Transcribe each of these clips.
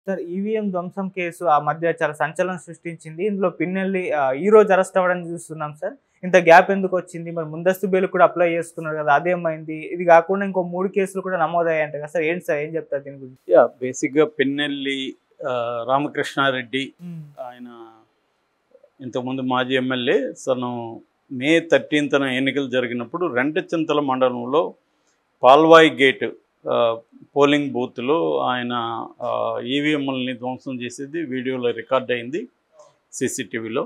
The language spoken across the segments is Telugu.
సార్ ఈవీఎం ధ్వంసం కేసు ఆ మధ్య చాలా సంచలనం సృష్టించింది. ఇందులో పిన్నెల్లి ఈరోజు అరెస్ట్ అవ్వడం చూస్తున్నాం సార్. ఇంత గ్యాప్ ఎందుకొచ్చింది? మరి ముందస్తు బెయిల్ కూడా అప్లై చేసుకున్నారు కదా! అదేమైంది? ఇది కాకుండా ఇంకో 3 కేసులు కూడా నమోదయ్యాయంట కదా సార్. ఏంటి సార్? ఏం చెప్తారు దీని గురించి? బేసిక్‌గా పిన్నెల్లి రామకృష్ణారెడ్డి ఆయన ఇంతకుముందు మాజీ ఎమ్మెల్యే. తను మే 13న ఎన్నికలు జరిగినప్పుడు రెంటచింతల మండలంలో పాల్వాయి గేట్ పోలింగ్ బూత్లో ఆయన ఈవీఎంలని ధ్వంసం చేసేది వీడియోలో రికార్డ్ అయింది సీసీటీవీలో.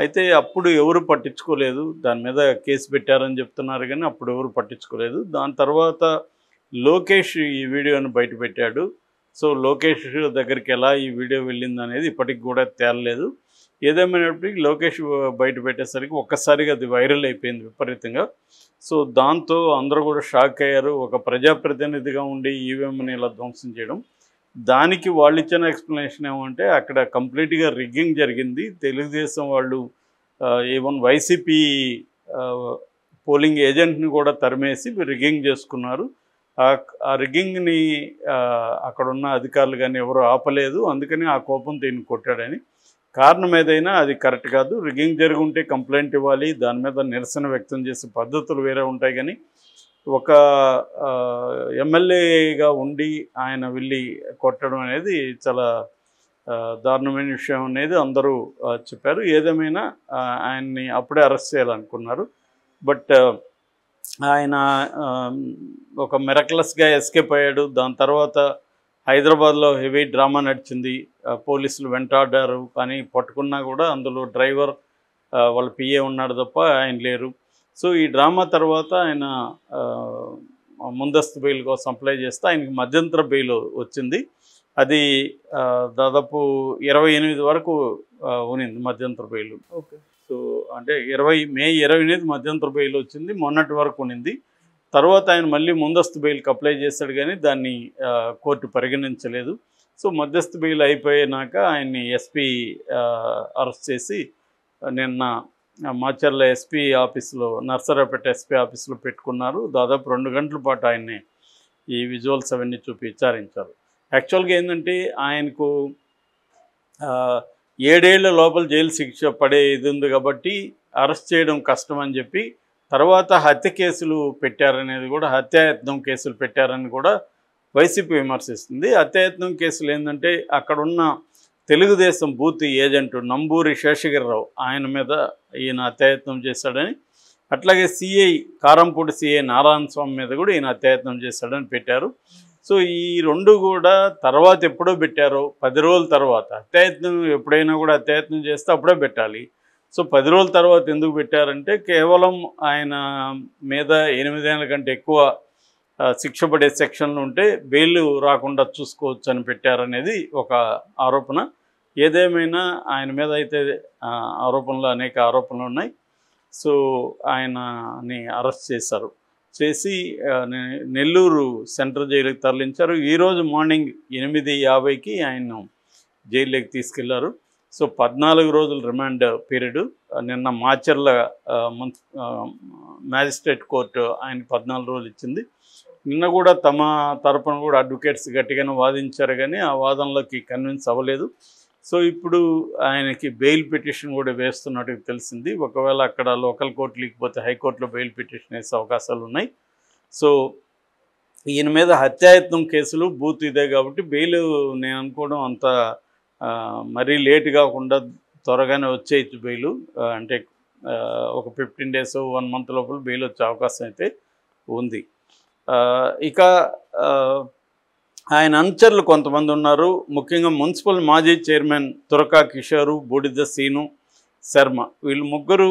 అయితే అప్పుడు ఎవరు పట్టించుకోలేదు. దాని మీద కేసు పెట్టారని చెప్తున్నారు కానీ అప్పుడు ఎవరు పట్టించుకోలేదు. దాని తర్వాత లోకేష్ ఈ వీడియోని బయటపెట్టాడు. సో లోకేష్ దగ్గరికి ఎలా ఈ వీడియో వెళ్ళింది అనేది ఇప్పటికి కూడా తేలలేదు. ఏదేమైనప్పటికీ లోకేష్ బయట పెట్టేసరికి ఒక్కసారిగా అది వైరల్ అయిపోయింది విపరీతంగా. సో దాంతో అందరూ కూడా షాక్ అయ్యారు. ఒక ప్రజాప్రతినిధిగా ఉండి ఈవీఎంని ఇలా ధ్వంసం చేయడం. దానికి వాళ్ళు ఇచ్చిన ఎక్స్ప్లెనేషన్ ఏమంటే అక్కడ కంప్లీట్గా రిగ్గింగ్ జరిగింది. తెలుగుదేశం వాళ్ళు ఈవెన్ వైసీపీ పోలింగ్ ఏజెంట్ని కూడా తరిమేసి రిగ్గింగ్ చేసుకున్నారు. ఆ రిగ్గింగ్ని అక్కడున్న అధికారులు కానీ ఎవరు ఆపలేదు. అందుకని ఆ కోపంతో ఈయన కొట్టాడని. కారణం ఏదైనా అది కరెక్ట్ కాదు. రిగ్గింగ్ జరిగి ఉంటే కంప్లైంట్ ఇవ్వాలి. దాని మీద నిరసన వ్యక్తం చేసే పద్ధతులు వేరే ఉంటాయి. కానీ ఒక ఎమ్మెల్యేగా ఉండి ఆయన వెళ్ళి కొట్టడం అనేది చాలా దారుణమైన విషయం అనేది అందరూ చెప్పారు. ఏదేమైనా ఆయన్ని అప్పుడే అరెస్ట్ చేయాలనుకున్నారు. బట్ ఆయన ఒక మిరక్లెస్గా ఎస్కేప్ అయ్యాడు. దాని తర్వాత హైదరాబాద్లో హెవీ డ్రామా నడిచింది. పోలీసులు వెంటాడారు కానీ పట్టుకున్నా కూడా అందులో డ్రైవర్ వాళ్ళ పిఏ ఉన్నాడు తప్ప ఆయన లేరు. సో ఈ డ్రామా తర్వాత ఆయన ముందస్తు బెయిల్ కోసం అప్లై చేస్తే ఆయనకి మధ్యంతర బెయిల్ వచ్చింది. అది దాదాపు 28 వరకు ఉనింది మధ్యంతర బెయిల్. ఓకే. సో అంటే మే 28 మధ్యంతర బెయిల్ వచ్చింది. మొన్నటి వరకు ఉనింది. తర్వాత ఆయన మళ్ళీ ముందస్తు బెయిల్కి అప్లై చేశాడు కానీ దాన్ని కోర్టు పరిగణించలేదు. సో మధ్యస్థు బెయిల్ అయిపోయినాక ఆయన్ని ఎస్పీ అరెస్ట్ చేసి నిన్న మాచర్ల ఎస్పీ ఆఫీసులో నర్సరావుపేట ఎస్పీ ఆఫీసులో పెట్టుకున్నారు. దాదాపు 2 గంటల పాటు ఆయన్ని ఈ విజువల్స్ అవన్నీ చూపి విచారించారు. యాక్చువల్గా ఏంటంటే ఆయనకు 7 ఏళ్ల లోపల జైలు శిక్ష పడే ఇది ఉంది కాబట్టి అరెస్ట్ చేయడం కష్టం అని చెప్పి తర్వాత హత్య కేసులు పెట్టారనేది కూడా హత్యాయత్నం కేసులు పెట్టారని కూడా వైసీపీ విమర్శిస్తుంది. హత్యాయత్నం కేసులు ఏంటంటే అక్కడున్న తెలుగుదేశం బూత్ ఏజెంటు నంబూరి శేషగిరిరావు ఆయన మీద ఈయన హత్యాయత్నం చేశాడని, అట్లాగే సిఐ కారంపూడి సిఐ నారాయణ స్వామి మీద కూడా ఈయన హత్యాయత్నం చేశాడని పెట్టారు. సో ఈ 2 కూడా తర్వాత ఎప్పుడో పెట్టారో 10 రోజుల తర్వాత. హత్యాయత్నం ఎప్పుడైనా కూడా హత్యాయత్నం చేస్తే అప్పుడే పెట్టాలి. సో 10 రోజుల తర్వాత ఎందుకు పెట్టారంటే కేవలం ఆయన మీద 8 ఏళ్ళ కంటే ఎక్కువ శిక్ష పడే సెక్షన్లు ఉంటే బెయిల్ రాకుండా చూసుకోవచ్చు అని పెట్టారనేది ఒక ఆరోపణ. ఏదేమైనా ఆయన మీద అయితే అనేక ఆరోపణలు ఉన్నాయి. సో ఆయనని అరెస్ట్ చేశారు. చేసి నెల్లూరు సెంట్రల్ జైలుకి తరలించారు. ఈరోజు మార్నింగ్ 8:50కి ఆయన్ను జైల్లోకి తీసుకెళ్లారు. సో 14 రోజుల రిమాండ్ పీరియడ్. నిన్న మాచర్ల మ్యాజిస్ట్రేట్ కోర్టు ఆయన 14 రోజులు ఇచ్చింది. నిన్న కూడా తమ తరపున కూడా అడ్వకేట్స్ గట్టిగానే వాదించారు కానీ ఆ వాదనలోకి కన్విన్స్ అవ్వలేదు. సో ఇప్పుడు ఆయనకి బెయిల్ పిటిషన్ కూడా వేస్తున్నట్టు తెలిసింది. ఒకవేళ అక్కడ లోకల్ కోర్టు లేకపోతే హైకోర్టులో బెయిల్ పిటిషన్ వేసే అవకాశాలు ఉన్నాయి. సో ఈయన మీద హత్యాయత్నం కేసులు బూత్ ఇదే కాబట్టి బెయిల్ నేను అనుకోవడం అంత మరీ లేట్ కాకుండా త్వరగానే వచ్చేయచ్చు బెయిల్. అంటే ఒక 15 days 1 month లోపల బెయిల్ వచ్చే అవకాశం అయితే ఉంది. ఇక ఆయన అనుచరులు కొంతమంది ఉన్నారు. ముఖ్యంగా మున్సిపల్ మాజీ చైర్మన్ తురకా కిషోరు, బూడిద సీను, శర్మ వీళ్ళు ముగ్గురు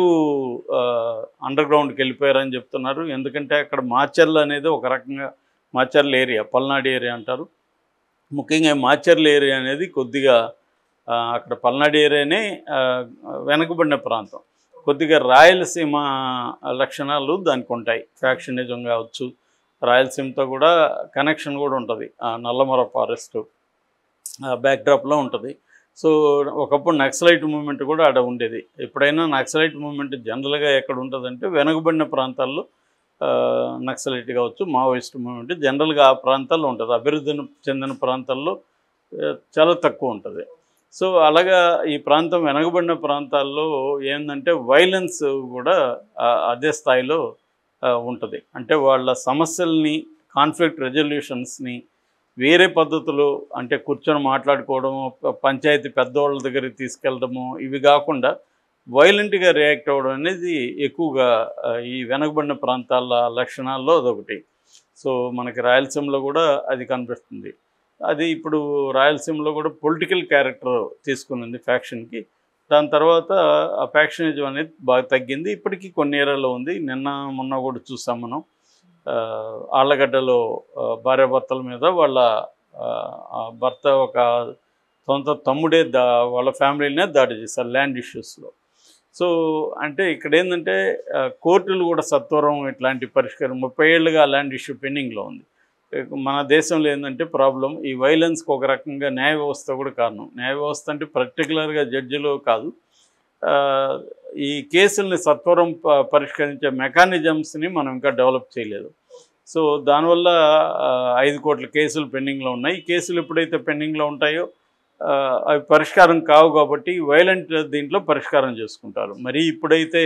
అండర్ గ్రౌండ్కి వెళ్ళిపోయారని చెప్తున్నారు. ఎందుకంటే అక్కడ మాచర్ల అనేది ఒక రకంగా మాచర్ల ఏరియా, పల్నాడు ఏరియా అంటారు. ముఖ్యంగా మాచర్ల ఏరియా అనేది కొద్దిగా అక్కడ పల్నాడు ఏరియానే వెనకబడిన ప్రాంతం. కొద్దిగా రాయలసీమ లక్షణాలు దానికి ఉంటాయి. ఫ్యాక్షనిజం కావచ్చు, రాయలసీమతో కూడా కనెక్షన్ కూడా ఉంటుంది. నల్లమర ఫారెస్ట్ బ్యాక్డ్రాప్లో ఉంటుంది. సో ఒకప్పుడు నక్సలైట్ మూవ్మెంట్ కూడా ఆడ ఉండేది. ఎప్పుడైనా నక్సలైట్ మూవ్మెంట్ జనరల్గా ఎక్కడ ఉంటుందంటే వెనుకబడిన ప్రాంతాల్లో నక్సలైట్ కావచ్చు, మావోయిస్ట్ మూవ్మెంట్ జనరల్గా ఆ ప్రాంతాల్లో ఉంటుంది. అభివృద్ధి చెందిన ప్రాంతాల్లో చాలా తక్కువ ఉంటుంది. సో అలాగా ఈ ప్రాంతం వెనకబడిన ప్రాంతాల్లో ఏంటంటే వైలెన్స్ కూడా అదే స్థాయిలో ఉంటుంది. అంటే వాళ్ళ సమస్యల్ని, కాన్ఫ్లిక్ట్ రెజల్యూషన్స్ని వేరే పద్ధతులు, అంటే కూర్చొని మాట్లాడుకోవడము, పంచాయతీ పెద్దవాళ్ళ దగ్గరికి తీసుకెళ్ళడము, ఇవి కాకుండా వైలెంట్గా రియాక్ట్ అవ్వడం అనేది ఎక్కువగా ఈ వెనకబడిన ప్రాంతాల లక్షణాల్లో అదొకటి. సో మనకి రాయలసీమలో కూడా అది కనిపిస్తుంది. అది ఇప్పుడు రాయలసీమలో కూడా పొలిటికల్ క్యారెక్టర్ తీసుకునింది ఫ్యాక్షన్కి. దాని తర్వాత ఆ ఫ్యాక్షనిజం అనేది బాగా తగ్గింది. ఇప్పటికీ కొన్ని ఏరియాలో ఉంది. నిన్న మొన్న కూడా చూసాం మనం. ఆళ్ళగడ్డలో భార్యాభర్తల మీద వాళ్ళ భర్త ఒక సొంత తమ్ముడే వాళ్ళ ఫ్యామిలీనే దాడి చేశారు ల్యాండ్ ఇష్యూస్లో. సో అంటే ఇక్కడ ఏంటంటే కోర్టులు కూడా సత్వరం ఇట్లాంటి పరిష్కారం 30 ఏళ్ళుగా ల్యాండ్ ఇష్యూ పెండింగ్లో ఉంది. మన దేశంలో ఏంటంటే ప్రాబ్లం ఈ వైలెన్స్కి ఒక రకంగా న్యాయ వ్యవస్థ కూడా కారణం. న్యాయ వ్యవస్థ అంటే పర్టికులర్గా జడ్జిలు కాదు, ఈ కేసుల్ని సత్వరం పరిష్కరించే మెకానిజమ్స్ని మనం ఇంకా డెవలప్ చేయలేదు. సో దానివల్ల 5 కోట్ల కేసులు పెండింగ్లో ఉన్నాయి. ఈ కేసులు ఎప్పుడైతే పెండింగ్లో ఉంటాయో అవి పరిష్కారం కావు కాబట్టి వైలెంట్ దీంట్లో పరిష్కారం చేసుకుంటారు. మరి ఇప్పుడైతే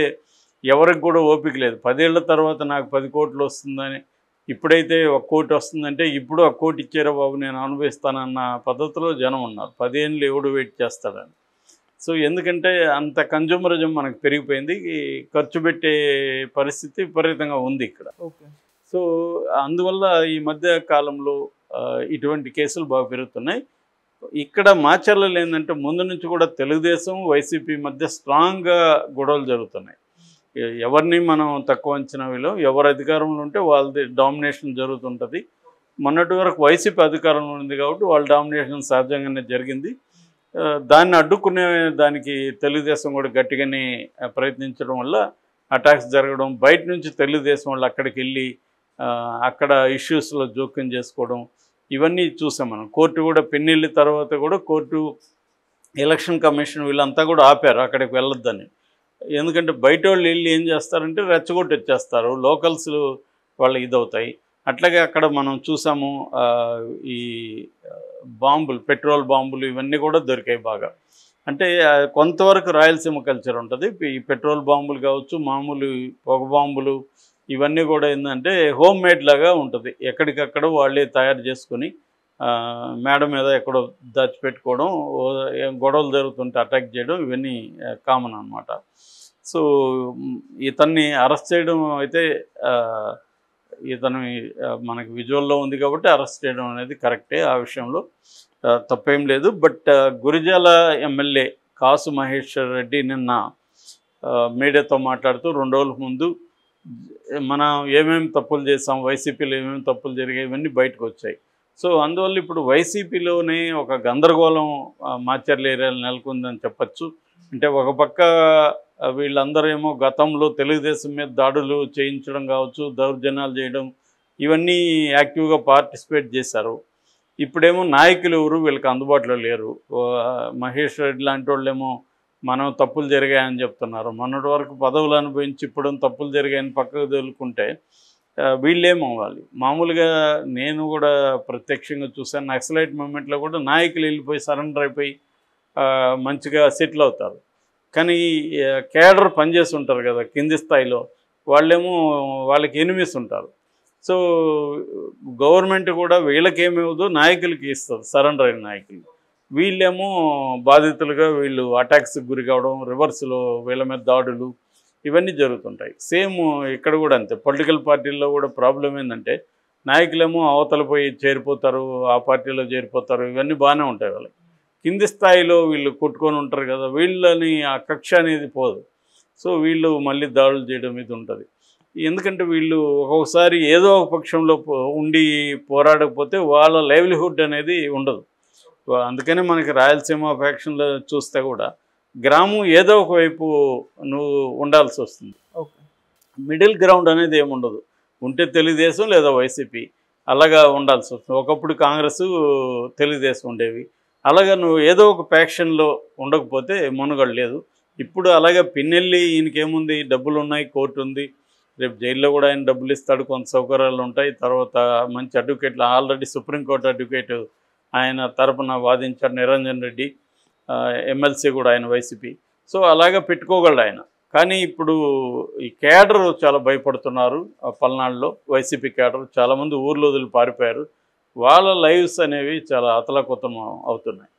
ఎవరికి కూడా ఓపిక లేదు. 10 ఏళ్ల తర్వాత నాకు 10 కోట్లు వస్తుందని, ఇప్పుడైతే 1 కోటి వస్తుందంటే ఇప్పుడు 1 కోటి ఇచ్చారా బాబు నేను అనుభవిస్తానన్న పద్ధతిలో జనం ఉన్నారు. 10 ఏళ్ళు ఎవడు వెయిట్ చేస్తాడని. సో ఎందుకంటే అంత కన్జ్యూమరిజం మనకు పెరిగిపోయింది, ఖర్చు పెట్టే పరిస్థితి విపరీతంగా ఉంది ఇక్కడ. సో అందువల్ల ఈ మధ్య కాలంలో ఇటువంటి కేసులు బాగా పెరుగుతున్నాయి. ఇక్కడ మాచర్లలో ఏంటంటే ముందు నుంచి కూడా తెలుగుదేశం వైసీపీ మధ్య స్ట్రాంగ్గా గొడవలు జరుగుతున్నాయి. ఎవరిని మనం తక్కువ అంచనా వేయలేం. ఎవరు అధికారంలో ఉంటే వాళ్ళది డామినేషన్ జరుగుతుంటుంది. మొన్నటి వరకు వైసీపీ అధికారంలో ఉంది కాబట్టి వాళ్ళ డామినేషన్ సహజంగానే జరిగింది. దాన్ని అడ్డుకునే దానికి తెలుగుదేశం కూడా గట్టిగానే ప్రయత్నించడం వల్ల అటాక్స్ జరగడం, బయట నుంచి తెలుగుదేశం వాళ్ళు అక్కడికి వెళ్ళి అక్కడ ఇష్యూస్లో జోక్యం చేసుకోవడం, ఇవన్నీ చూసాం మనం. కోర్టు కూడా పెన్నెళ్ళి తర్వాత కూడా కోర్టు, ఎలక్షన్ కమిషన్ వీళ్ళంతా కూడా ఆపారు అక్కడికి వెళ్ళొద్దని. ఎందుకంటే బయట వాళ్ళు వెళ్ళి ఏం చేస్తారంటే రెచ్చగొట్టి వచ్చేస్తారు, లోకల్స్ వాళ్ళు ఇదవుతాయి. అట్లాగే అక్కడ మనం చూసాము ఈ బాంబులు, పెట్రోల్ బాంబులు ఇవన్నీ కూడా దొరికాయి బాగా. అంటే కొంతవరకు రాయలసీమ కల్చర్ ఉంటుంది. ఈ పెట్రోల్ బాంబులు కావచ్చు, మామూలు పొగ బాంబులు ఇవన్నీ కూడా ఏంటంటే హోమ్ మేడ్ లాగా ఉంటుంది. ఎక్కడికక్కడ వాళ్ళే తయారు చేసుకొని మేడ మీద ఎక్కడో దాచిపెట్టుకోవడం, గొడవలు జరుగుతుంటే అటాక్ చేయడం, ఇవన్నీ కామన్ అన్నమాట. సో ఇతన్ని అరెస్ట్ చేయడం అయితే ఇతను మనకి విజువల్లో ఉంది కాబట్టి అరెస్ట్ చేయడం అనేది కరెక్టే, ఆ విషయంలో తప్పేం లేదు. బట్ గురిజాల ఎమ్మెల్యే కాసు మహేశ్వర్ రెడ్డి నిన్న మీడియాతో మాట్లాడుతూ 2 రోజుల ముందు మనం ఏమేమి తప్పులు చేసాం, వైసీపీలో ఏమేమి తప్పులు జరిగాయి, ఇవన్నీ బయటకు వచ్చాయి. సో అందువల్ల ఇప్పుడు వైసీపీలోనే ఒక గందరగోళం మాచర్ల ఏరియాలో నెలకొందని చెప్పచ్చు. అంటే ఒక పక్క వీళ్ళందరూ ఏమో గతంలో తెలుగుదేశం మీద దాడులు చేయించడం కావచ్చు, దౌర్జన్యాలు చేయడం, ఇవన్నీ యాక్టివ్గా పార్టిసిపేట్ చేశారు. ఇప్పుడేమో నాయకులు ఎవరు వీళ్ళకి అందుబాటులో లేరు. మహేష్ రెడ్డి లాంటి వాళ్ళేమో మనం తప్పులు జరిగాయని చెప్తున్నారు. మొన్నటి వరకు పదవులు అనుభవించి ఇప్పుడు తప్పులు జరిగాయని పక్కకు తోలుకుంటే వీళ్ళేమవ్వాలి? మామూలుగా నేను కూడా ప్రత్యక్షంగా చూశాను. నక్సలైట్ మూమెంట్లో కూడా నాయకులు వెళ్ళిపోయి సరెండర్ అయిపోయి మంచిగా సెటిల్ అవుతారు. కానీ కేడర్ పనిచేసి ఉంటారు కదా కింది స్థాయిలో, వాళ్ళేమో వాళ్ళకి ఎనిమిస్ ఉంటారు. సో గవర్నమెంట్ కూడా వీళ్ళకేమేదో నాయకులకి ఇస్తుంది, సరెండర్ అయిన నాయకులు. వీళ్ళేమో బాధితులుగా వీళ్ళు అటాక్స్కి గురి కావడం, రివర్స్లో వీళ్ళ మీద దాడులు, ఇవన్నీ జరుగుతుంటాయి. సేమ్ ఇక్కడ కూడా అంతే. పొలిటికల్ పార్టీల్లో కూడా ప్రాబ్లం ఏంటంటే నాయకులేమో అవతల పోయి చేరిపోతారు, ఆ పార్టీలో చేరిపోతారు, ఇవన్నీ బాగానే ఉంటాయి. వాళ్ళకి కింది స్థాయిలో వీళ్ళు కొట్టుకొని ఉంటారు కదా, వీళ్ళని ఆ కక్ష అనేది పోదు. సో వీళ్ళు మళ్ళీ దాడులు చేయడం ఇది ఉంటుంది. ఎందుకంటే వీళ్ళు ఒక్కొక్కసారి ఏదో ఒక పక్షంలో ఉండి పోరాడకపోతే వాళ్ళ లైవ్లీహుడ్ అనేది ఉండదు. అందుకనే మనకి రాయలసీమ ఫ్యాక్షన్లో చూస్తే కూడా గ్రామం ఏదో ఒక వైపు నువ్వు ఉండాల్సి వస్తుంది. మిడిల్ గ్రౌండ్ అనేది ఏముండదు. ఉంటే తెలుగుదేశం లేదా వైసీపీ అలాగా ఉండాల్సి వస్తుంది. ఒకప్పుడు కాంగ్రెస్, తెలుగుదేశం ఉండేవి. అలాగా నువ్వు ఏదో ఒక ఫ్యాక్షన్లో ఉండకపోతే మనుగడ లేదు. ఇప్పుడు అలాగే పిన్నెల్లి ఈయనకేముంది, డబ్బులు ఉన్నాయి, కోర్టు ఉంది, రేపు జైల్లో కూడా ఆయన డబ్బులు ఇస్తాడు, కొంత సౌకర్యాలు ఉంటాయి. తర్వాత మంచి అడ్వకేట్లు, ఆల్రెడీ సుప్రీంకోర్టు అడ్వకేట్ ఆయన తరపున వాదించాడు నిరంజన్ రెడ్డి, ఎమ్మెల్సీ కూడా ఆయన వైసీపీ. సో అలాగా పెట్టుకోగలడు ఆయన. కానీ ఇప్పుడు ఈ కేడర్ చాలా భయపడుతున్నారు. పల్నాడులో వైసీపీ కేడర్ చాలామంది ఊర్లో వదిలి పారిపోయారు. వాళ్ళ లైవ్స్ అనేవి చాలా అతలాకుతలం అవుతున్నాయి.